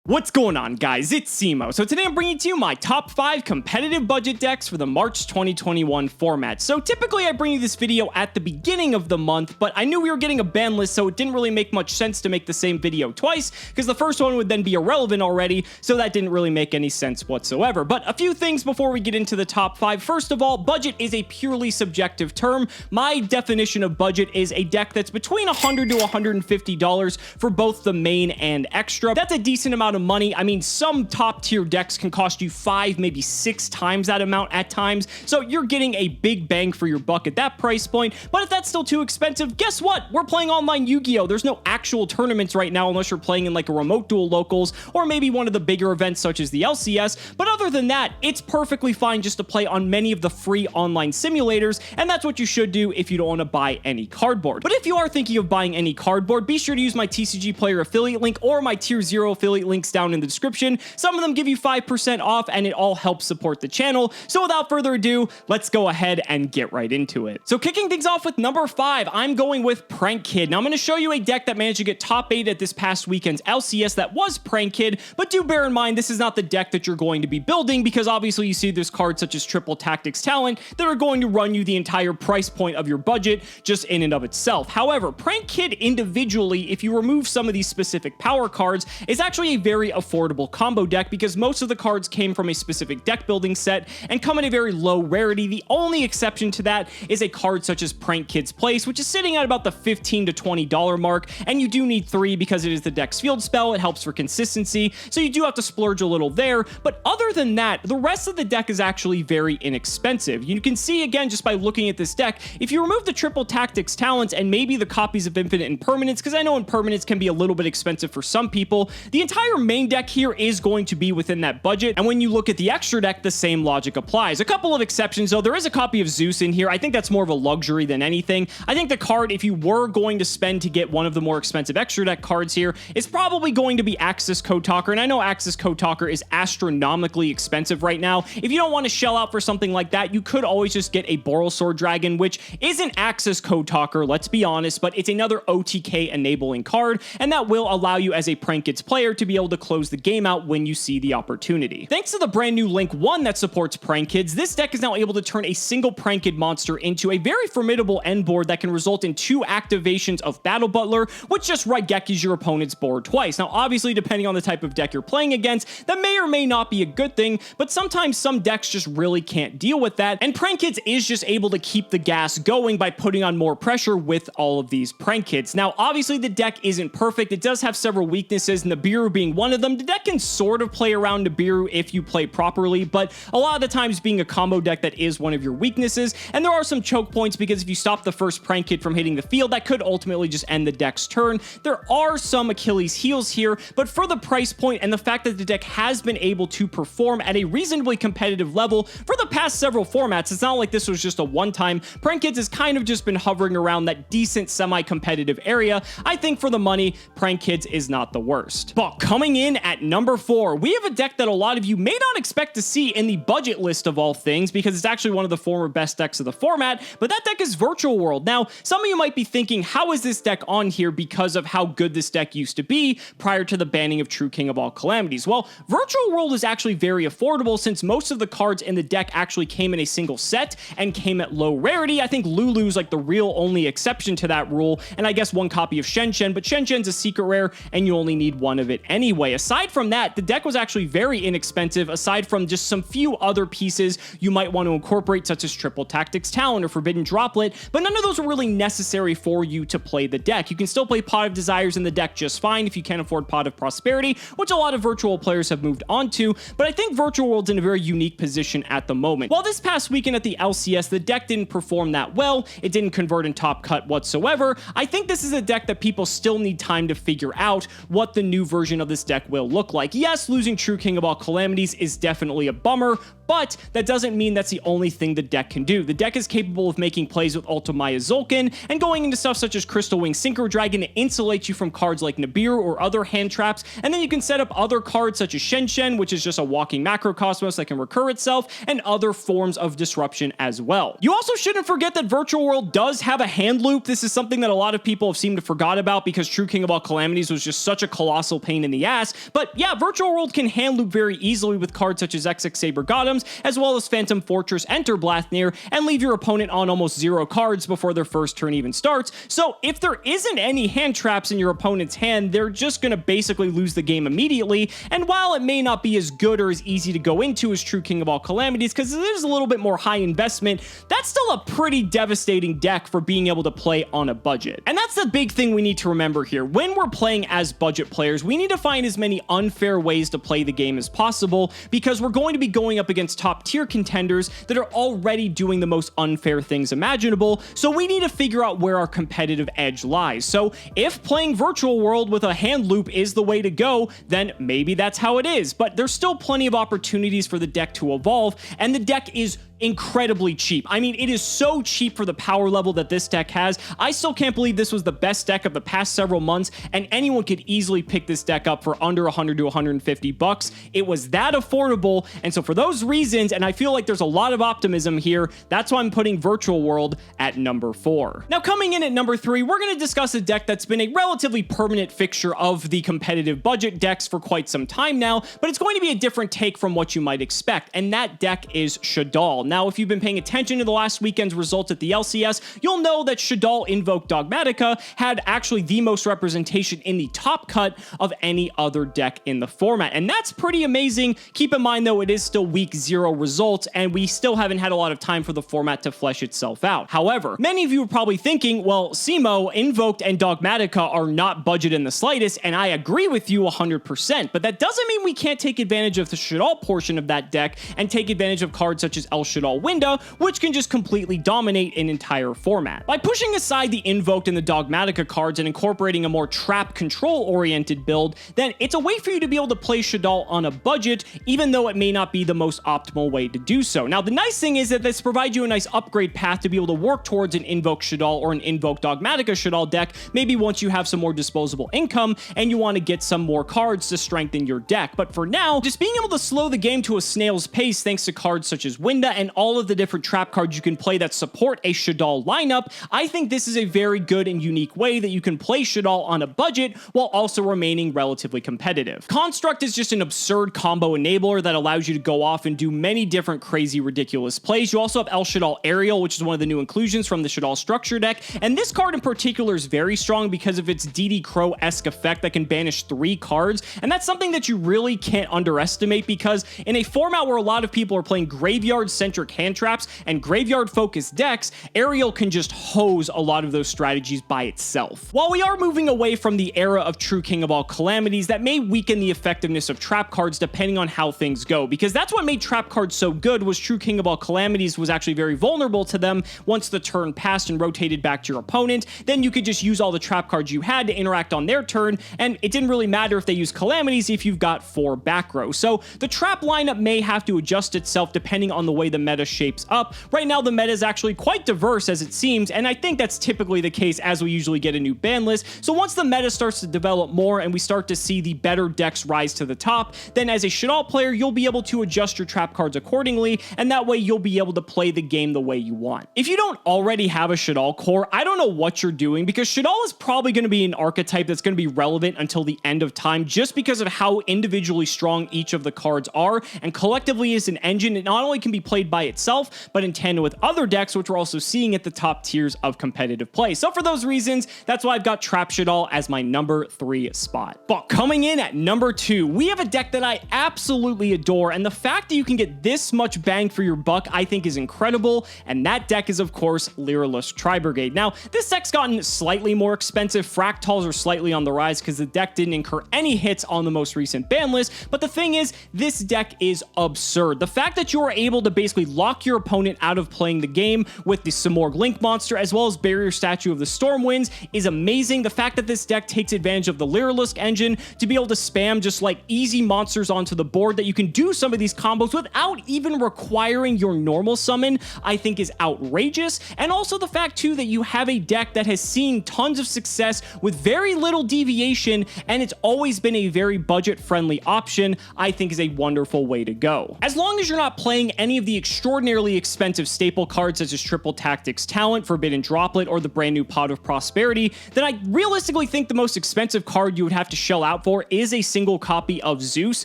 What's going on, guys? It's Cimoooooooo. So today I'm bringing to you my top 5 competitive budget decks for the March 2021 format. So typically I bring you this video at the beginning of the month, but I knew we were getting a ban list, so it didn't really make much sense to make the same video twice, because the first one would then be irrelevant already, so that didn't really make any sense whatsoever. But a few things before we get into the top 5. First of all, budget is a purely subjective term. My definition of budget is a deck that's between $100 to $150 for both the main and extra. That's a decent amount of money. I mean, some top tier decks can cost you 5, maybe 6 times that amount at times, so you're getting a big bang for your buck at that price point. But if that's still too expensive, guess what? We're playing online Yu-Gi-Oh! There's no actual tournaments right now unless you're playing in like a remote duel locals or maybe one of the bigger events such as the LCS. But other than that, it's perfectly fine just to play on many of the free online simulators, and that's what you should do if you don't want to buy any cardboard. But if you are thinking of buying any cardboard, be sure to use my TCG Player affiliate link or my Tier 0 affiliate links down in the description. Some of them give you 5% off, and it all helps support the channel. So without further ado, let's go ahead and get right into it. So kicking things off with number 5, I'm going with Prank Kid. Now I'm going to show you a deck that managed to get top 8 at this past weekend's LCS that was Prank Kid, but do bear in mind this is not the deck that you're going to be building, because obviously you see there's cards such as Triple Tactics Talent that are going to run you the entire price point of your budget just in and of itself. However, Prank Kid individually, if you remove some of these specific power cards, is actually a very affordable combo deck because most of the cards came from a specific deck building set and come in a very low rarity. The only exception to that is a card such as Prank Kid's Place, which is sitting at about the $15 to $20 mark, and you do need 3 because it is the deck's field spell. It helps for consistency, so you do have to splurge a little there. But other than that, the rest of the deck is actually very inexpensive. You can see again just by looking at this deck, if you remove the Triple Tactics Talents and maybe the copies of Infinite Impermanence, because I know Impermanence can be a little bit expensive for some people, the entire main deck here is going to be within that budget. And when you look at the extra deck, the same logic applies. A couple of exceptions though. There is a copy of Zeus in here. I think that's more of a luxury than anything. I think the card, if you were going to spend to get one of the more expensive extra deck cards here, is probably going to be Axis Code Talker. And I know Axis Code Talker is astronomically expensive right now. If you don't want to shell out for something like that, you could always just get a Boral Sword Dragon, which isn't Axis Code Talker, let's be honest, but it's another OTK enabling card, and that will allow you as a Prank Kids player to be able to close the game out when you see the opportunity. Thanks to the brand new Link 1 that supports Prank Kids, this deck is now able to turn a single Prank Kid monster into a very formidable end board that can result in 2 activations of Battle Butler, which just Raigekis your opponent's board twice. Now obviously, depending on the type of deck you're playing against, that may or may not be a good thing, but sometimes some decks just really can't deal with that, and Prank Kids is just able to keep the gas going by putting on more pressure with all of these Prank Kids. Now obviously the deck isn't perfect. It does have several weaknesses, Nibiru being one of them. The deck can sort of play around Nibiru if you play properly, but a lot of the times being a combo deck, that is one of your weaknesses. And there are some choke points because if you stop the first Prank Kid from hitting the field, that could ultimately just end the deck's turn. There are some Achilles heels here, but for the price point and the fact that the deck has been able to perform at a reasonably competitive level for the past several formats, it's not like this was just a one-time. Prank Kids has kind of just been hovering around that decent semi-competitive area. I think for the money, Prank Kids is not the worst. But coming in at number 4, we have a deck that a lot of you may not expect to see in the budget list of all things, because it's actually one of the former best decks of the format, but that deck is Virtual World. Now, some of you might be thinking, how is this deck on here because of how good this deck used to be prior to the banning of True King of All Calamities? Well, Virtual World is actually very affordable since most of the cards in the deck actually came in a single set and came at low rarity. I think Lulu's like the real only exception to that rule, and I guess one copy of Shen Shen, but Shen Shen's a secret rare and you only need one of it anyway. Aside from that, the deck was actually very inexpensive, aside from just some few other pieces you might want to incorporate, such as Triple Tactics Talent or Forbidden Droplet, but none of those are really necessary for you to play the deck. You can still play Pot of Desires in the deck just fine if you can't afford Pot of Prosperity, which a lot of virtual players have moved on to, but I think Virtual World's in a very unique position at the moment. While this past weekend at the LCS, the deck didn't perform that well, it didn't convert in top cut whatsoever, I think this is a deck that people still need time to figure out what the new version of this deck will look like. Yes, losing True King of All Calamities is definitely a bummer, but that doesn't mean that's the only thing the deck can do. The deck is capable of making plays with Ultimaya Zulkin and going into stuff such as Crystal Wing Synchro Dragon to insulate you from cards like Nibiru or other hand traps, and then you can set up other cards such as Shen Shen, which is just a walking macrocosmos that can recur itself, and other forms of disruption as well. You also shouldn't forget that Virtual World does have a hand loop. This is something that a lot of people have seemed to forgot about because True King of All Calamities was just such a colossal pain in the ass. pass. But yeah, Virtual World can hand loop very easily with cards such as XX Saber Gotems, as well as Phantom Fortress Enter Blathnir, and leave your opponent on almost 0 cards before their first turn even starts. So if there isn't any hand traps in your opponent's hand, they're just going to basically lose the game immediately. And while it may not be as good or as easy to go into as True King of All Calamities, because it is a little bit more high investment, that's still a pretty devastating deck for being able to play on a budget. And that's the big thing we need to remember here. When we're playing as budget players, we need to find as many unfair ways to play the game as possible, because we're going to be going up against top tier contenders that are already doing the most unfair things imaginable. So we need to figure out where our competitive edge lies. So if playing Virtual World with a hand loop is the way to go, then maybe that's how it is. But there's still plenty of opportunities for the deck to evolve, and the deck is incredibly cheap. I mean, it is so cheap for the power level that this deck has. I still can't believe this was the best deck of the past several months, and anyone could easily pick this deck up for under 100 to 150 bucks. It was that affordable, and so for those reasons, and I feel like there's a lot of optimism here, that's why I'm putting Virtual World at number 4. Now, coming in at number 3, we're going to discuss a deck that's been a relatively permanent fixture of the competitive budget decks for quite some time now, but it's going to be a different take from what you might expect, and that deck is Shaddoll. Now, if you've been paying attention to the last weekend's results at the LCS, you'll know that Shaddoll Invoke Dogmatica had actually the most representation in the top cut of any other deck in the format, and that's pretty amazing. Keep in mind, though, it is still week 0 results, and we still haven't had a lot of time for the format to flesh itself out. However, many of you are probably thinking, well, Cimo, Invoked, and Dogmatica are not budget in the slightest, and I agree with you 100%, but that doesn't mean we can't take advantage of the Shaddoll portion of that deck and take advantage of cards such as El Shaddoll Window, which can just completely dominate an entire format. By pushing aside the Invoked and the Dogmatica cards and incorporating a more trap control-oriented build, then it's a way for you to be able to play Shaddoll on a budget, even though it may not be the most optimal way to do so. Now, the nice thing is that this provides you a nice upgrade path to be able to work towards an Invoke Shaddoll or an Invoke Dogmatica Shaddoll deck, maybe once you have some more disposable income and you want to get some more cards to strengthen your deck. But for now, just being able to slow the game to a snail's pace thanks to cards such as Winda and all of the different trap cards you can play that support a Shaddoll lineup, I think this is a very good and unique way that you can play Shaddoll on a budget while also remaining relatively competitive. Construct is just an absurd combo enabler that allows you to go off and do many different crazy, ridiculous plays. You also have El Shaddoll Aerial, which is one of the new inclusions from the Shaddoll structure deck, and this card in particular is very strong because of its DD Crow-esque effect that can banish 3 cards, and that's something that you really can't underestimate, because in a format where a lot of people are playing graveyard-centric hand traps and graveyard-focused decks, Aerial can just hose a lot of those strategies by itself. While we are moving away from the era of True King of All Calamities, that may weaken the effectiveness of trap cards depending on how things go, because that's what made trap cards so good. Was True King of All Calamities was actually very vulnerable to them. Once the turn passed and rotated back to your opponent, then you could just use all the trap cards you had to interact on their turn, and it didn't really matter if they used Calamities if you've got 4 back row. So the trap lineup may have to adjust itself depending on the way the meta shapes up. Right now, the meta is actually quite diverse as it seems, and I think that's typically the case as we usually get a new ban list. So once the meta starts to develop more and we start to see the better decks rise to the top, then as a Shaddoll player, you'll be able to adjust your trap cards accordingly, and that way you'll be able to play the game the way you want. If you don't already have a Shaddoll core, I don't know what you're doing, because Shaddoll is probably going to be an archetype that's going to be relevant until the end of time, just because of how individually strong each of the cards are, and collectively as an engine, it not only can be played by itself, but in tandem with other decks, which we're also seeing at the top tiers of competitive play. So for those reasons, that's why I've got Trap Shaddoll as my number 3 spot. But coming in at number 2, we have a deck that I absolutely adore, and the fact that you can get this much bang for your buck, I think is incredible, and that deck is, of course, Lyralist TriBrigade. Now, this deck's gotten slightly more expensive. Fractals are slightly on the rise because the deck didn't incur any hits on the most recent ban list, but the thing is, this deck is absurd. The fact that you are able to basically lock your opponent out of playing the game with the Cimoooooooo Link Monster as well as Barrier Statue of the Stormwinds is amazing. The fact that this deck takes advantage of the Lyralisk engine to be able to spam just like easy monsters onto the board, that you can do some of these combos without even requiring your normal summon, I think is outrageous. And also the fact too that you have a deck that has seen tons of success with very little deviation, and it's always been a very budget friendly option, I think is a wonderful way to go. As long as you're not playing any of the extraordinarily expensive staple cards such as Triple Tactics Talent, Forbidden Droplet, or the brand new Pot of Prosperity, then I realistically think the most expensive card you would have to shell out for is a single copy of Zeus.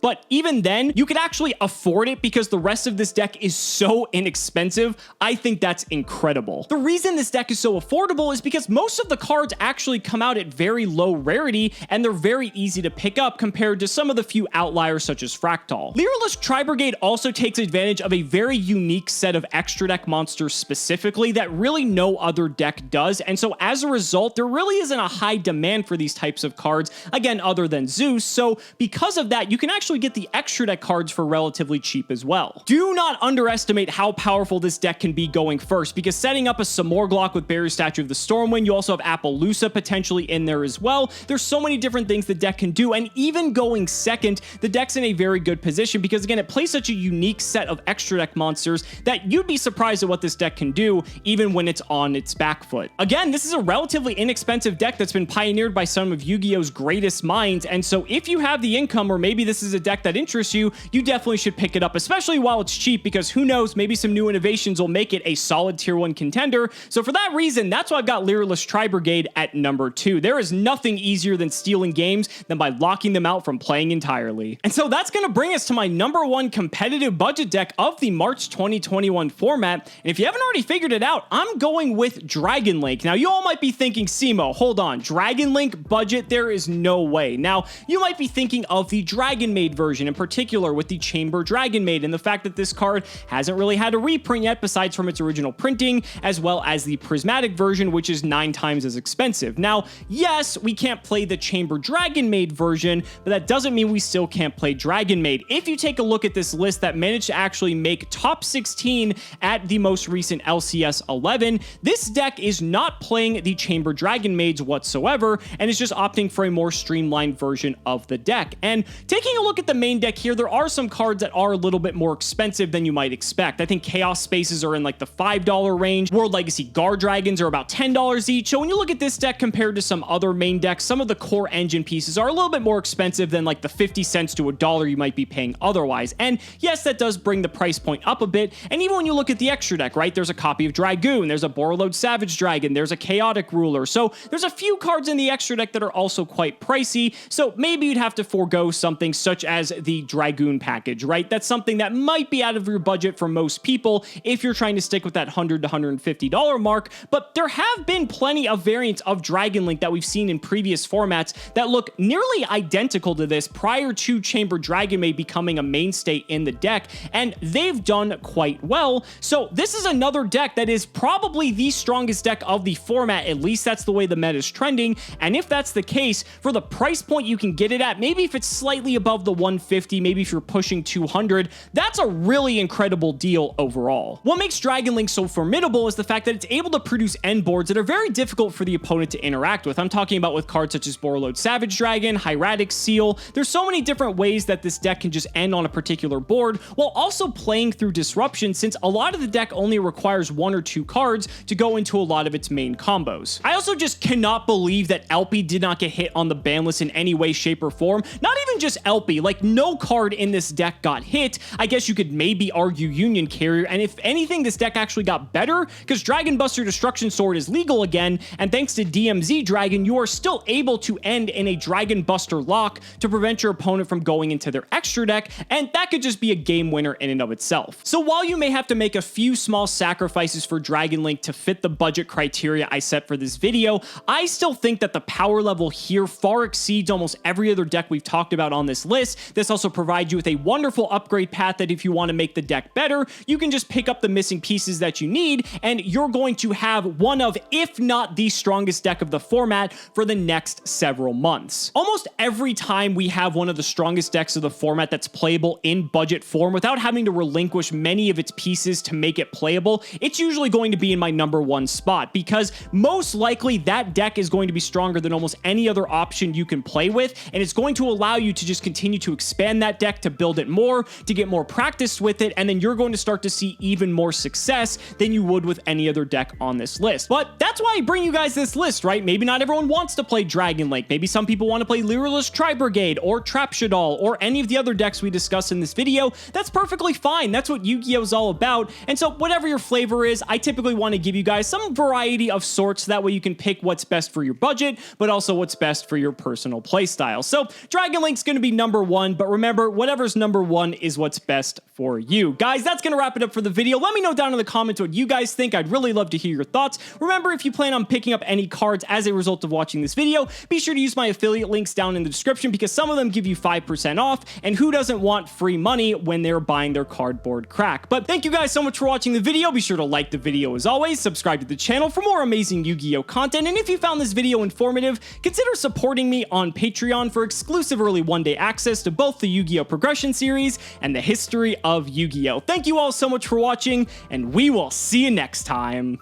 But even then, you could actually afford it because the rest of this deck is so inexpensive. I think that's incredible. The reason this deck is so affordable is because most of the cards actually come out at very low rarity, and they're very easy to pick up compared to some of the few outliers such as Fractal. Lyralist TriBrigade also takes advantage of a very unique set of extra deck monsters specifically that really no other deck does, and so as a result, there really isn't a high demand for these types of cards, again, other than Zeus, so because of that, you can actually get the extra deck cards for relatively cheap as well. Do not underestimate how powerful this deck can be going first, because setting up a Cimoooooooo with Barrier Statue of the Stormwind, you also have Appaloosa potentially in there as well. There's so many different things the deck can do, and even going second, the deck's in a very good position because, again, it plays such a unique set of extra deck monsters that you'd be surprised at what this deck can do, even when it's on its back foot. Again, this is a relatively inexpensive deck that's been pioneered by some of Yu-Gi-Oh's greatest minds, and so if you have the income, or maybe this is a deck that interests you, you definitely should pick it up, especially while it's cheap, because who knows, maybe some new innovations will make it a solid tier 1 contender. So for that reason, that's why I've got Lyralist TriBrigade at number 2. There is nothing easier than stealing games than by locking them out from playing entirely. And so that's going to bring us to my number 1 competitive budget deck of the March 2021 format. And if you haven't already figured it out, I'm going with Dragon Link. Now, you all might be thinking, Cimo, hold on, Dragon Link budget? There is no way. Now, you might be thinking of the Dragon Maid version, in particular with the Chamber Dragon Maid, and the fact that this card hasn't really had a reprint yet besides from its original printing, as well as the prismatic version, which is 9 times as expensive. Now, yes, we can't play the Chamber Dragon Maid version, but that doesn't mean we still can't play Dragon Maid. If you take a look at this list that managed to actually make top 16 at the most recent LCS 11, this deck is not playing the Chamber Dragon Maids whatsoever, and is just opting for a more streamlined version of the deck. And taking a look at the main deck here, there are some cards that are a little bit more expensive than you might expect. I think Chaos Spaces are in like the $5 range. World Legacy Guard Dragons are about $10 each. So when you look at this deck compared to some other main decks, some of the core engine pieces are a little bit more expensive than like the 50 cents to $1 you might be paying otherwise. And yes, that does bring the price point up a bit. And even when you look at the extra deck, right, there's a copy of Dragoon, there's a Borreload Savage Dragon, there's a Chaotic Ruler. So there's a few cards in the extra deck that are also quite pricey. So maybe you'd have to forego something such as the Dragoon package, right? That's something that might be out of your budget for most people if you're trying to stick with that $100 to $150 mark. But there have been plenty of variants of Dragon Link that we've seen in previous formats that look nearly identical to this prior to Chamber Dragon Maid becoming a mainstay in the deck, and they've done quite well. So this is another deck that is probably the strongest deck of the format, at least that's the way the meta is trending. And if that's the case, for the price point you can get it at, maybe if it's slightly above the 150, maybe if you're pushing 200, that's a really incredible deal overall. What makes Dragon Link so formidable is the fact that it's able to produce end boards that are very difficult for the opponent to interact with. I'm talking about with cards such as Borreload Savage Dragon, Hieratic Seal. There's so many different ways that this deck can just end on a particular board, while also playing through disruption, since a lot of the deck only requires 1 or 2 cards to go into a lot of its main combos. I also just cannot believe that LP did not get hit on the ban list in any way, shape, or form. Not even just LP, like no card in this deck got hit. I guess you could maybe argue Union Carrier, and if anything, this deck actually got better because Dragon Buster Destruction Sword is legal again, and thanks to DMZ Dragon, you are still able to end in a Dragon Buster lock to prevent your opponent from going into their extra deck, and that could just be a game winner in and of itself. So while you may have to make a few small sacrifices for Dragon Link to fit the budget criteria I set for this video, I still think that the power level here far exceeds almost every other deck we've talked about on this list. This also provides you with a wonderful upgrade path that if you want to make the deck better, you can just pick up the missing pieces that you need, and you're going to have one of, if not the strongest deck of the format for the next several months. Almost every time we have one of the strongest decks of the format that's playable in budget form without having to relinquish many of its pieces to make it playable, it's usually going to be in my number 1 spot, because most likely that deck is going to be stronger than almost any other option you can play with, and it's going to allow you you to just continue to expand that deck, to build it more, to get more practice with it, and then you're going to start to see even more success than you would with any other deck on this list. But that's why I bring you guys this list, right? Maybe not everyone wants to play Dragon Link. Maybe some people want to play Lyralist TriBrigade or Trap Shaddoll or any of the other decks we discuss in this video. That's perfectly fine. That's what Yu-Gi-Oh is all about. And so whatever your flavor is, I typically want to give you guys some variety of sorts. That way you can pick what's best for your budget, but also what's best for your personal playstyle. So Dragon Link's going to be number one, but remember, whatever's number one is what's best for you. Guys, that's going to wrap it up for the video. Let me know down in the comments what you guys think. I'd really love to hear your thoughts. Remember, if you plan on picking up any cards as a result of watching this video, be sure to use my affiliate links down in the description because some of them give you 5% off, and who doesn't want free money when they're buying their cardboard crack? But thank you guys so much for watching the video. Be sure to like the video as always, subscribe to the channel for more amazing Yu-Gi-Oh content, and if you found this video informative, consider supporting me on Patreon for exclusive early one-day access to both the Yu-Gi-Oh Progression Series and the History of Yu-Gi-Oh! Thank you all so much for watching, and we will see you next time.